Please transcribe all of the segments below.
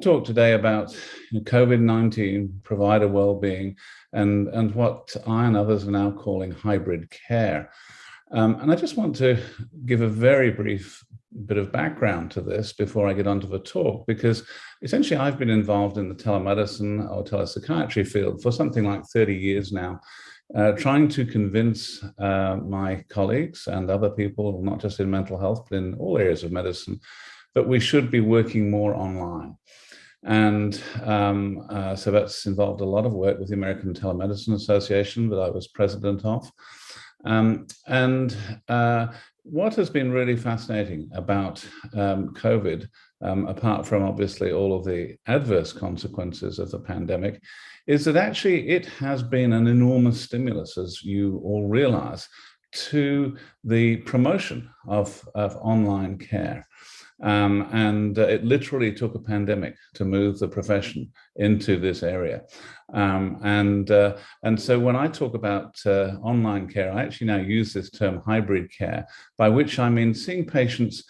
to talk today about COVID-19, provider well-being, and what I and others are now calling hybrid care. And I just want to give a very brief bit of background to this before I get onto the talk, because essentially I've been involved in the telemedicine or telepsychiatry field for something like 30 years now, trying to convince my colleagues and other people, not just in mental health, but in all areas of medicine, that we should be working more online. And so that's involved a lot of work with the American Telemedicine Association that I was president of. What has been really fascinating about COVID, apart from obviously all of the adverse consequences of the pandemic, is that actually it has been an enormous stimulus, as you all realize, to the promotion of online care. It literally took a pandemic to move the profession into this area. And so when I talk about online care, I actually now use this term hybrid care, by which I mean seeing patients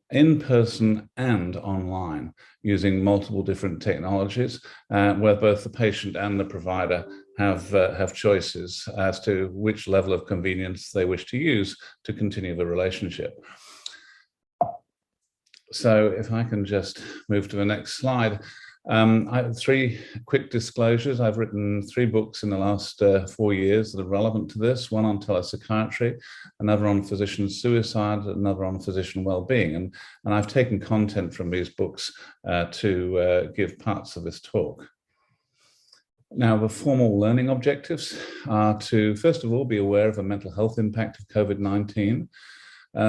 in person and online using multiple different technologies, where both the patient and the provider have choices as to which level of convenience they wish to use to continue the relationship. So if I can just move to the next slide. I have three quick disclosures. I've written 3 books in the last 4 years that are relevant to this, one on telepsychiatry, another on physician suicide, another on physician well-being. And I've taken content from these books to give parts of this talk. Now, the formal learning objectives are to, first of all, be aware of the mental health impact of COVID-19.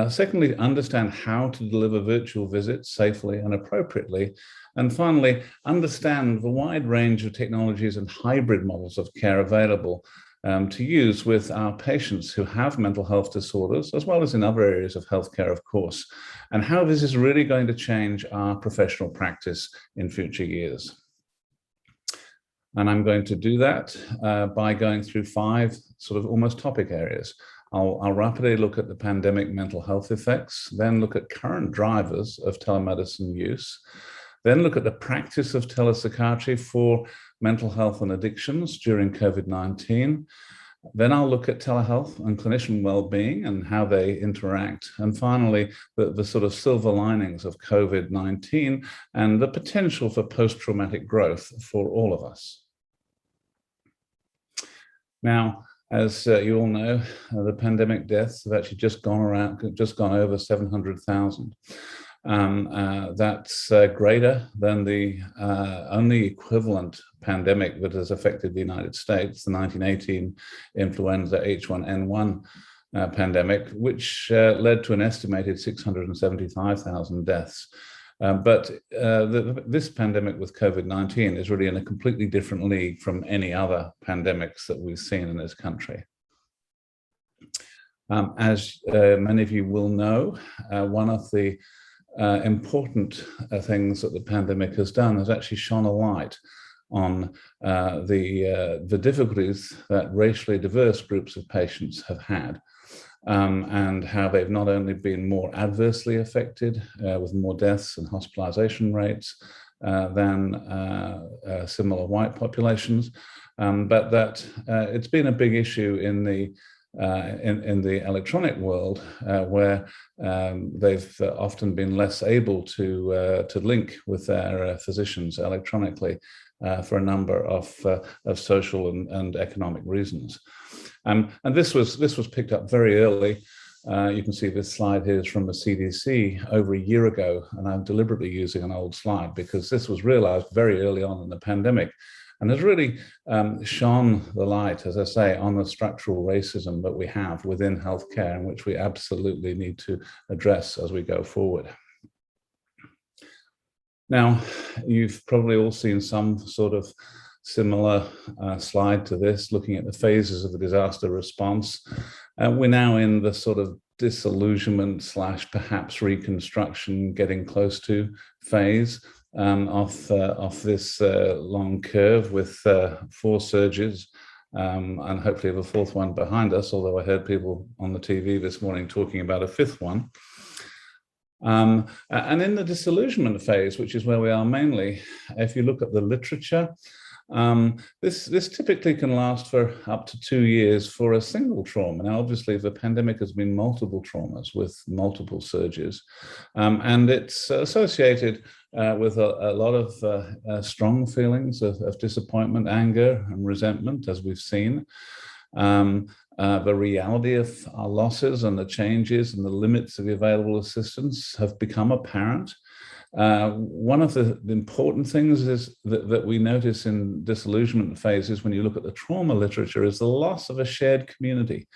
Secondly, understand how to deliver virtual visits safely and appropriately. And finally, understand the wide range of technologies and hybrid models of care available to use with our patients who have mental health disorders, as well as in other areas of healthcare, of course, and how this is really going to change our professional practice in future years. And I'm going to do that by going through 5 sort of almost topic areas. I'll rapidly look at the pandemic mental health effects, then look at current drivers of telemedicine use, then look at the practice of telepsychiatry for mental health and addictions during COVID-19. Then I'll look at telehealth and clinician well-being and how they interact. And finally, the sort of silver linings of COVID-19 and the potential for post-traumatic growth for all of us. Now, as you all know, the pandemic deaths have actually just gone over 700,000. That's greater than the only equivalent pandemic that has affected the United States, the 1918 influenza H1N1 pandemic, which led to an estimated 675,000 deaths. But this pandemic with COVID-19 is really in a completely different league from any other pandemics that we've seen in this country. As many of you will know, one of the important things that the pandemic has done is actually shone a light on the difficulties that racially diverse groups of patients have had. And how they've not only been more adversely affected with more deaths and hospitalization rates than similar white populations, but that it's been a big issue in the electronic world, where they've often been less able to link with their physicians electronically for a number of social and economic reasons. And this was picked up very early. You can see this slide here is from the CDC over a year ago, and I'm deliberately using an old slide because this was realized very early on in the pandemic and has really shone the light, as I say, on the structural racism that we have within healthcare, and which we absolutely need to address as we go forward. Now, you've probably all seen some sort of similar slide to this, looking at the phases of the disaster response. We're now in the sort of disillusionment / perhaps reconstruction, getting close to phase of this long curve with 4 surges, and hopefully the 4th one behind us, although I heard people on the TV this morning talking about a 5th one. And in the disillusionment phase, which is where we are mainly, if you look at the literature, this typically can last for up to 2 years for a single trauma. Now, obviously, the pandemic has been multiple traumas with multiple surges, and it's associated with a lot of strong feelings of disappointment, anger, and resentment, as we've seen. The reality of our losses and the changes and the limits of the available assistance have become apparent. One of the important things is that we notice in disillusionment phases, when you look at the trauma literature, is the loss of a shared community,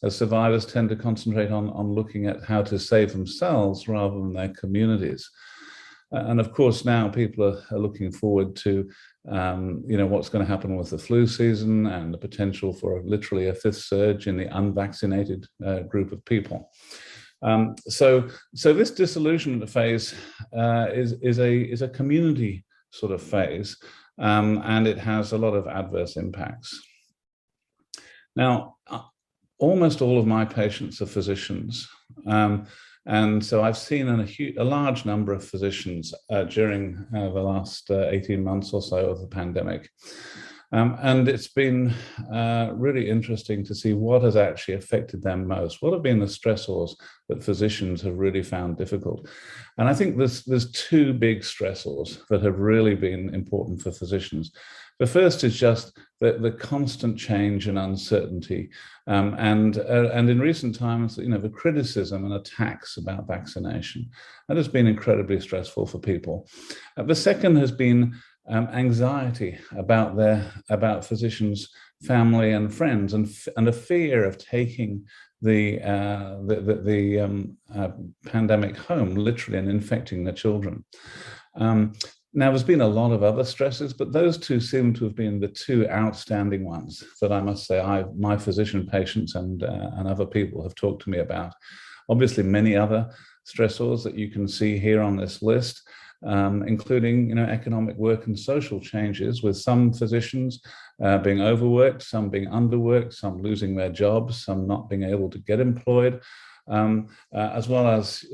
as survivors tend to concentrate on looking at how to save themselves rather than their communities. And of course, now people are looking forward to what's going to happen with the flu season and the potential for literally a fifth surge in the unvaccinated group of people. So this disillusionment phase is a community sort of phase, and it has a lot of adverse impacts. Now, almost all of my patients are physicians, and so I've seen a large number of physicians during the last 18 months or so of the pandemic. And it's been really interesting to see what has actually affected them most. What have been the stressors that physicians have really found difficult? And I think there's two big stressors that have really been important for physicians. The first is just the constant change and uncertainty, and in recent times, the criticism and attacks about vaccination. That has been incredibly stressful for people. The second has been anxiety about physicians, family, and friends, and a fear of taking the pandemic home, literally, and infecting their children. Now, there's been a lot of other stresses, but those two seem to have been the two outstanding ones that I must say my physician patients and other people have talked to me about. Obviously, many other stressors that you can see here on this list, including economic, work, and social changes, with some physicians being overworked, some being underworked, some losing their jobs, some not being able to get employed, as well as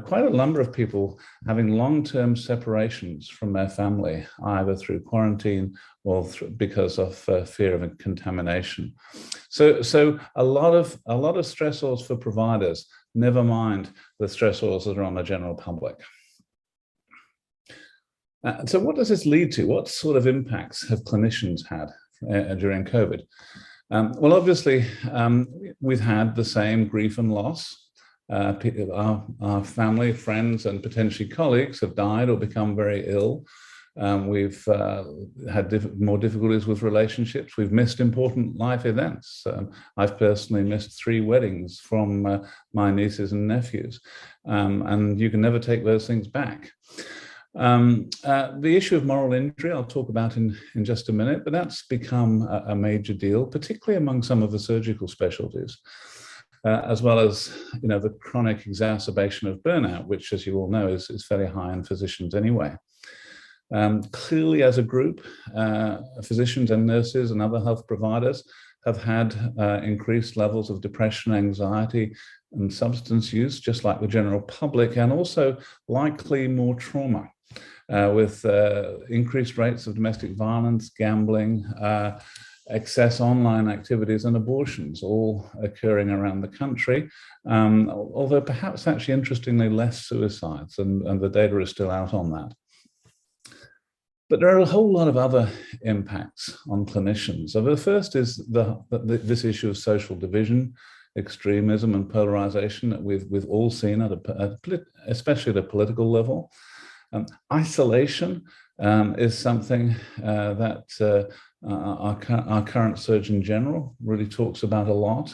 quite a number of people having long-term separations from their family, either through quarantine or because of fear of contamination. So a lot of stressors for providers, never mind the stressors that are on the general public. So what does this lead to? What sort of impacts have clinicians had during COVID? Well, obviously, we've had the same grief and loss. Our family, friends, and potentially colleagues have died or become very ill. We've had more difficulties with relationships. We've missed important life events. I've personally missed 3 weddings from my nieces and nephews, and you can never take those things back. The issue of moral injury, I'll talk about in just a minute, but that's become a major deal, particularly among some of the surgical specialties, as well as the chronic exacerbation of burnout, which, as you all know, is fairly high in physicians anyway. Clearly, as a group, physicians and nurses and other health providers have had increased levels of depression, anxiety, and substance use, just like the general public, and also likely more trauma. With increased rates of domestic violence, gambling, excess online activities, and abortions all occurring around the country, although perhaps actually interestingly less suicides, and the data is still out on that. But there are a whole lot of other impacts on clinicians. So the first is this issue of social division, extremism, and polarization that we've all seen especially at a political level. Isolation is something that our current Surgeon General really talks about a lot,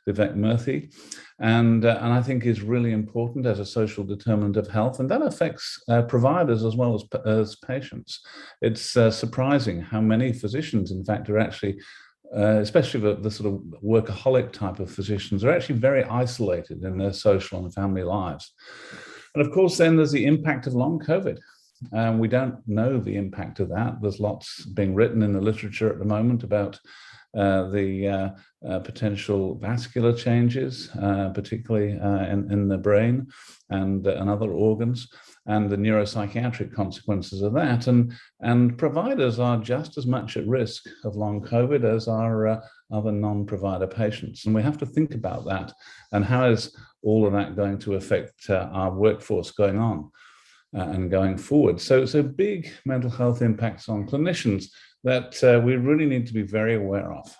Vivek Murthy, and I think is really important as a social determinant of health, and that affects providers as well as patients. It's surprising how many physicians, in fact, are actually especially the sort of workaholic type of physicians, are actually very isolated in their social and family lives. And of course, then there's the impact of long COVID. We don't know the impact of that. There's lots being written in the literature at the moment about the potential vascular changes, particularly in the brain and other organs, and the neuropsychiatric consequences of that. And providers are just as much at risk of long COVID as are other non-provider patients. And we have to think about that and how is all of that going to affect our workforce going on and going forward. So big mental health impacts on clinicians that we really need to be very aware of.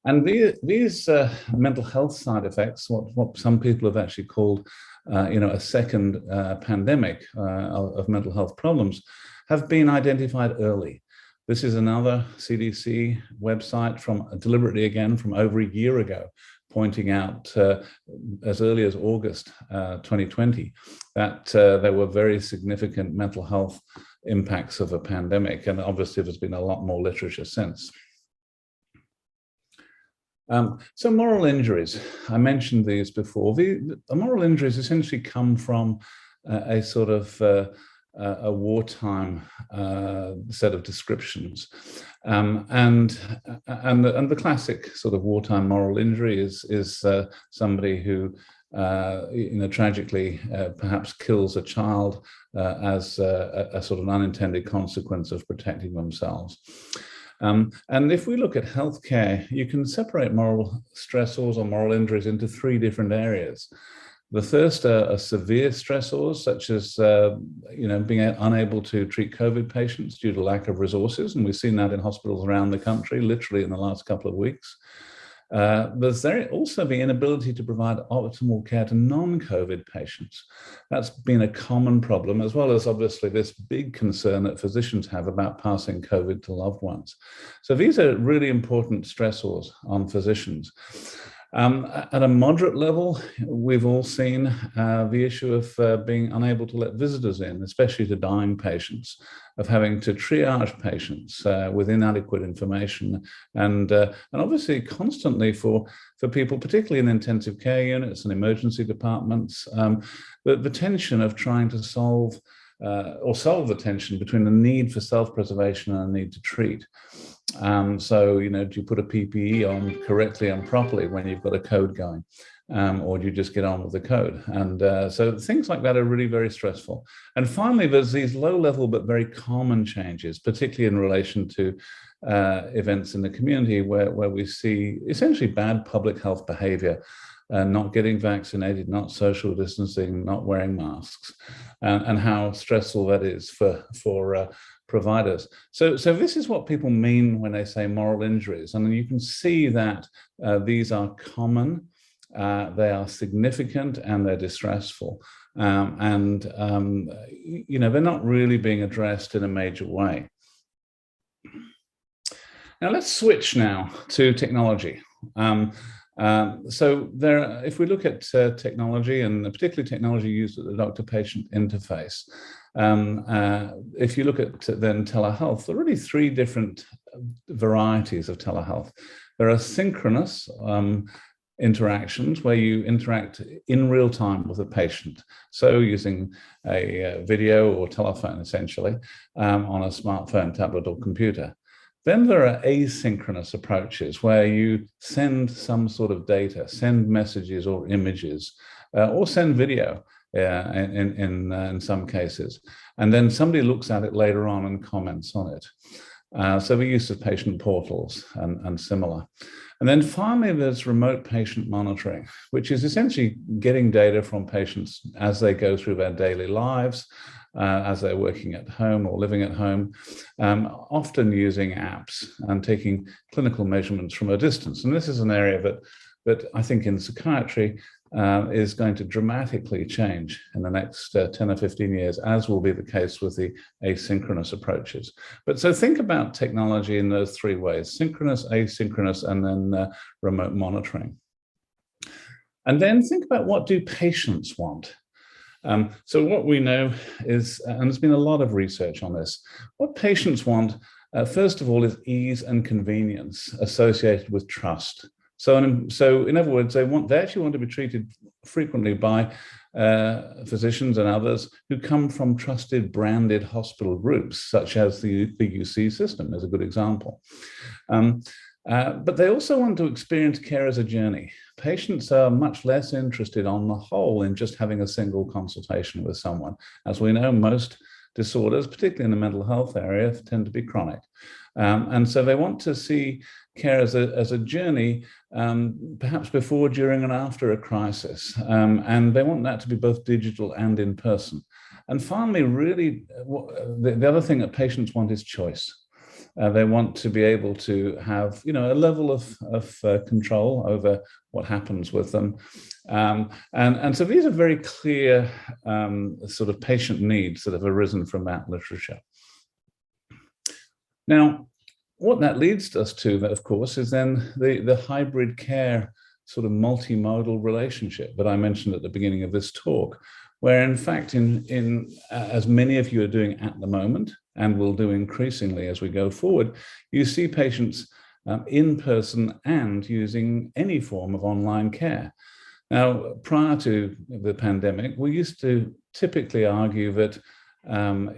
And these mental health side effects, what some people have actually called a second pandemic of mental health problems, have been identified early. This is another CDC website deliberately again from over a year ago, pointing out as early as August 2020 that there were very significant mental health impacts of a pandemic, and obviously there's been a lot more literature since. So moral injuries, I mentioned these before. The moral injuries essentially come from a sort of a wartime set of descriptions, and the classic sort of wartime moral injury is somebody who tragically perhaps kills a child as a sort of unintended consequence of protecting themselves. And if we look at healthcare, you can separate moral stressors or moral injuries into three different areas. The first are severe stressors, such as being unable to treat COVID patients due to lack of resources, and we've seen that in hospitals around the country, literally in the last couple of weeks. There's also the inability to provide optimal care to non-COVID patients. That's been a common problem, as well as obviously this big concern that physicians have about passing COVID to loved ones. So these are really important stressors on physicians. At a moderate level, we've all seen the issue of being unable to let visitors in, especially to dying patients, of having to triage patients with inadequate information, and obviously constantly for people, particularly in intensive care units and emergency departments, the tension of trying to solve the tension between the need for self-preservation and the need to treat. So, do you put a PPE on correctly and properly when you've got a code going? Or do you just get on with the code? And so things like that are really very stressful. And finally, there's these low-level but very common changes, particularly in relation to events in the community where we see essentially bad public health behavior, not getting vaccinated, not social distancing, not wearing masks, and how stressful that is for providers. So this is what people mean when they say moral injuries. And you can see that these are common, they are significant, and they're distressful. They're not really being addressed in a major way. Now let's switch now to technology. If we look at technology, and particularly technology used at the doctor-patient interface, if you look at then telehealth, there are really three different varieties of telehealth. There are synchronous interactions where you interact in real time with a patient. So using a video or telephone, essentially, on a smartphone, tablet, or computer. Then there are asynchronous approaches where you send some sort of data, send messages or images, or send video in some cases. And then somebody looks at it later on and comments on it. So the use of patient portals and similar. And then finally, there's remote patient monitoring, which is essentially getting data from patients as they go through their daily lives, as they're working at home or living at home, often using apps and taking clinical measurements from a distance. And this is an area that I think in psychiatry is going to dramatically change in the next 10 or 15 years, as will be the case with the asynchronous approaches. But so think about technology in those three ways: synchronous, asynchronous, and then remote monitoring. And then think about, what do patients want? So what we know is, and there's been a lot of research on this, what patients want, first of all, is ease and convenience associated with trust. So in other words, they actually want to be treated frequently by physicians and others who come from trusted branded hospital groups, such as the UC system is a good example. But they also want to experience care as a journey. Patients are much less interested on the whole in just having a single consultation with someone. As we know, most disorders, particularly in the mental health area, tend to be chronic. And so they want to see care as a journey, perhaps before, during, and after a crisis. And they want that to be both digital and in person. And finally, really, the other thing that patients want is choice. They want to be able to have, a level of control over what happens with them. And so these are very clear sort of patient needs that have arisen from that literature. Now, what that leads us to, of course, is then the hybrid care sort of multimodal relationship that I mentioned at the beginning of this talk, where in fact, as many of you are doing at the moment, and will do increasingly as we go forward, you see patients in person and using any form of online care. Now, prior to the pandemic, we used to typically argue that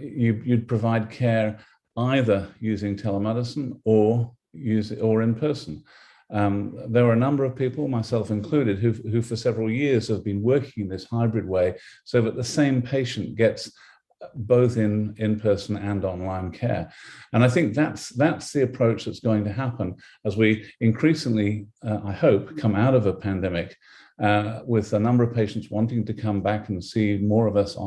you'd provide care either using telemedicine or in person. There were a number of people, myself included, who for several years have been working in this hybrid way so that the same patient gets both in person and online care. And I think that's the approach that's going to happen as we increasingly, I hope, come out of a pandemic with a number of patients wanting to come back and see more of us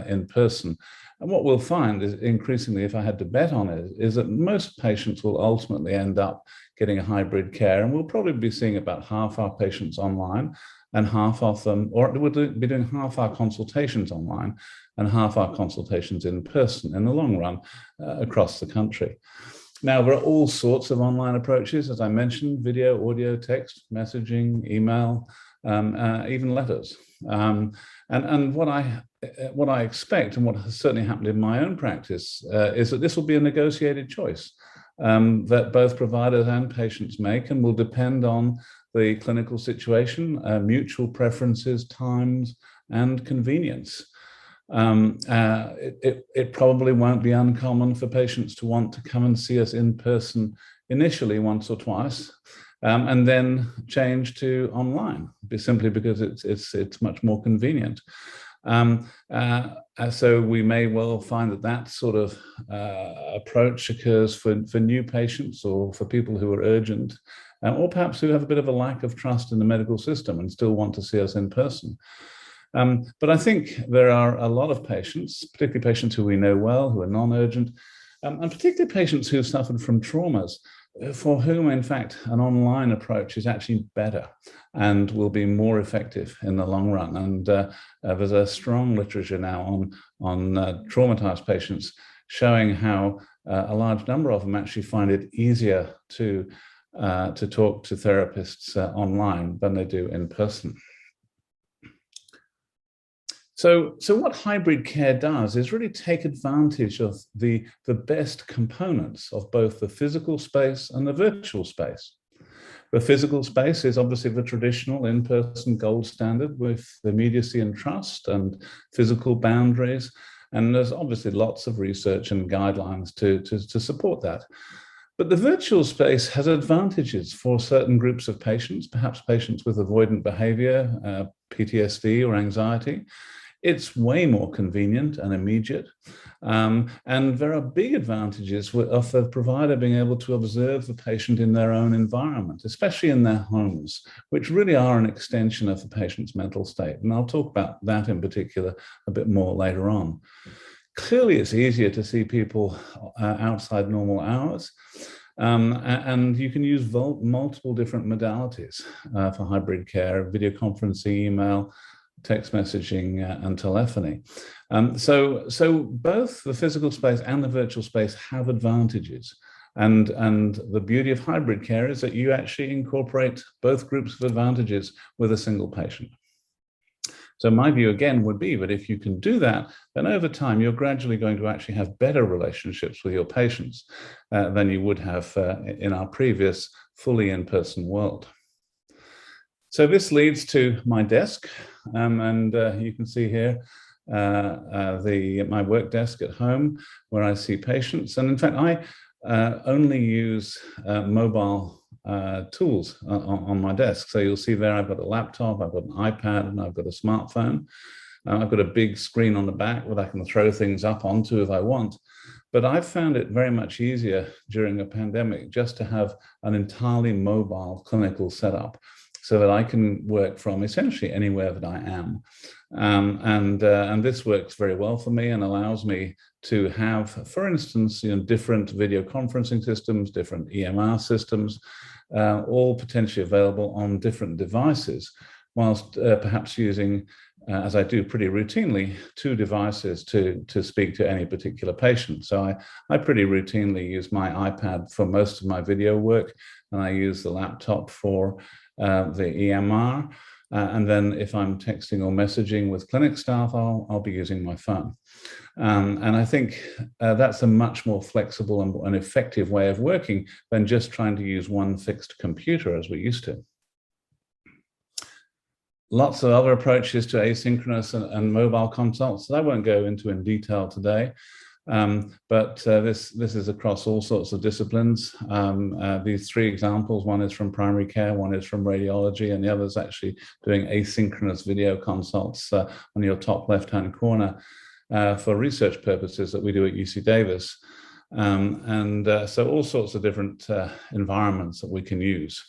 in person. And what we'll find is increasingly, if I had to bet on it, is that most patients will ultimately end up getting a hybrid care, and we'll probably be seeing about half our patients online and half of them, or we'll be doing half our consultations online and half our consultations in person in the long run across the country. Now, there are all sorts of online approaches, as I mentioned: video, audio, text, messaging, email, even letters. And what I expect, and what has certainly happened in my own practice, is that this will be a negotiated choice that both providers and patients make, and will depend on the clinical situation, mutual preferences, times, and convenience. It probably won't be uncommon for patients to want to come and see us in person initially once or twice, and then change to online, simply because it's much more convenient. So we may well find that sort of approach occurs for new patients, or for people who are urgent, or perhaps who have a bit of a lack of trust in the medical system and still want to see us in person. But I think there are a lot of patients, particularly patients who we know well, who are non-urgent, and particularly patients who've suffered from traumas, for whom, in fact, an online approach is actually better and will be more effective in the long run. And there's a strong literature now on traumatized patients showing how a large number of them actually find it easier to talk to therapists online than they do in person. So what hybrid care does is really take advantage of the best components of both the physical space and the virtual space. The physical space is obviously the traditional in-person gold standard, with immediacy and trust and physical boundaries. And there's obviously lots of research and guidelines to support that. But the virtual space has advantages for certain groups of patients, perhaps patients with avoidant behavior, PTSD or anxiety. It's way more convenient and immediate. And there are big advantages of the provider being able to observe the patient in their own environment, especially in their homes, which really are an extension of the patient's mental state. And I'll talk about that in particular a bit more later on. Clearly, it's easier to see people outside normal hours. And you can use multiple different modalities for hybrid care: video conferencing, email, text messaging, and telephony. So both the physical space and the virtual space have advantages. And the beauty of hybrid care is that you actually incorporate both groups of advantages with a single patient. So my view, again, would be that if you can do that, then over time, you're gradually going to actually have better relationships with your patients than you would have in our previous fully in-person world. So this leads to my desk, and you can see here my work desk at home where I see patients. And in fact, I only use mobile tools on my desk. So you'll see there I've got a laptop, I've got an iPad, and I've got a smartphone. I've got a big screen on the back that I can throw things up onto if I want. But I've found it very much easier during a pandemic just to have an entirely mobile clinical setup so that I can work from essentially anywhere that I am. And this works very well for me and allows me to have, for instance, different video conferencing systems, different EMR systems, all potentially available on different devices, whilst perhaps using, as I do pretty routinely, 2 devices to speak to any particular patient. So I pretty routinely use my iPad for most of my video work, and I use the laptop for the EMR. And then if I'm texting or messaging with clinic staff, I'll be using my phone. And I think that's a much more flexible and effective way of working than just trying to use one fixed computer as we used to. Lots of other approaches to asynchronous and mobile consults that I won't go into in detail today. But this is across all sorts of disciplines. These 3 examples, one is from primary care, one is from radiology, and the other is actually doing asynchronous video consults on your top left-hand corner for research purposes that we do at UC Davis. So all sorts of different environments that we can use.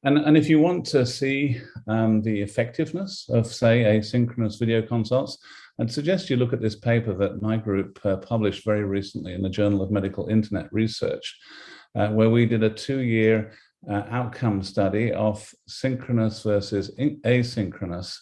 And if you want to see the effectiveness of, say, asynchronous video consults, I'd suggest you look at this paper that my group published very recently in the Journal of Medical Internet Research, where we did a 2-year outcome study of synchronous versus asynchronous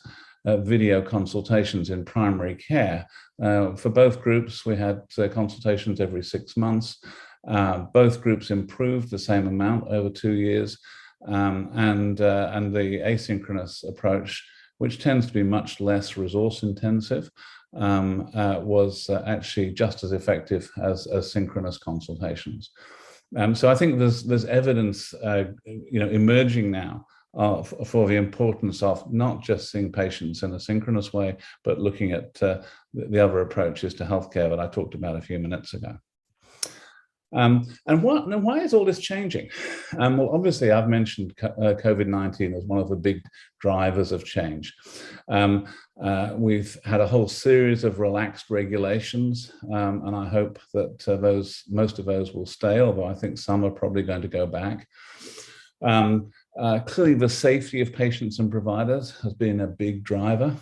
video consultations in primary care. For both groups, we had consultations every 6 months. Both groups improved the same amount over 2 years. And the asynchronous approach, which tends to be much less resource intensive, was actually just as effective as synchronous consultations. So I think there's evidence, emerging now for the importance of not just seeing patients in a synchronous way, but looking at the other approaches to healthcare that I talked about a few minutes ago. And why is all this changing? Well, obviously, I've mentioned COVID-19 as one of the big drivers of change. We've had a whole series of relaxed regulations, and I hope that most of those will stay, although I think some are probably going to go back. Clearly, the safety of patients and providers has been a big driver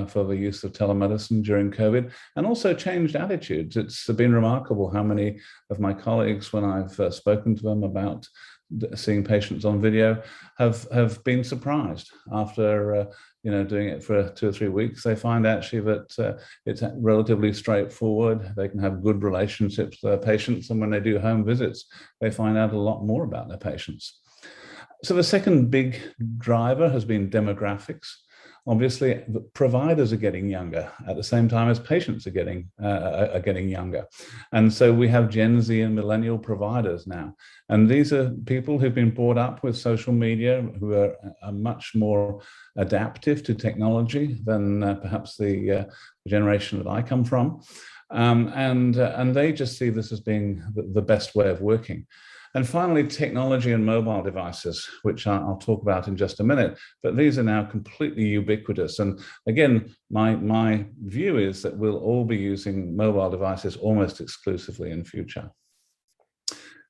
for the use of telemedicine during COVID, and also changed attitudes. It's been remarkable how many of my colleagues, when I've spoken to them about seeing patients on video, have been surprised after doing it for 2 or 3 weeks. They find actually that it's relatively straightforward. They can have good relationships with their patients, and when they do home visits, they find out a lot more about their patients. So the second big driver has been demographics. Obviously, the providers are getting younger at the same time as patients are getting younger. And so we have Gen Z and millennial providers now. And these are people who've been brought up with social media, who are much more adaptive to technology than perhaps the generation that I come from. And they just see this as being the best way of working. And finally, technology and mobile devices, which I'll talk about in just a minute, but these are now completely ubiquitous. And again, my view is that we'll all be using mobile devices almost exclusively in future.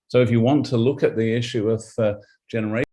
So if you want to look at the issue of generation,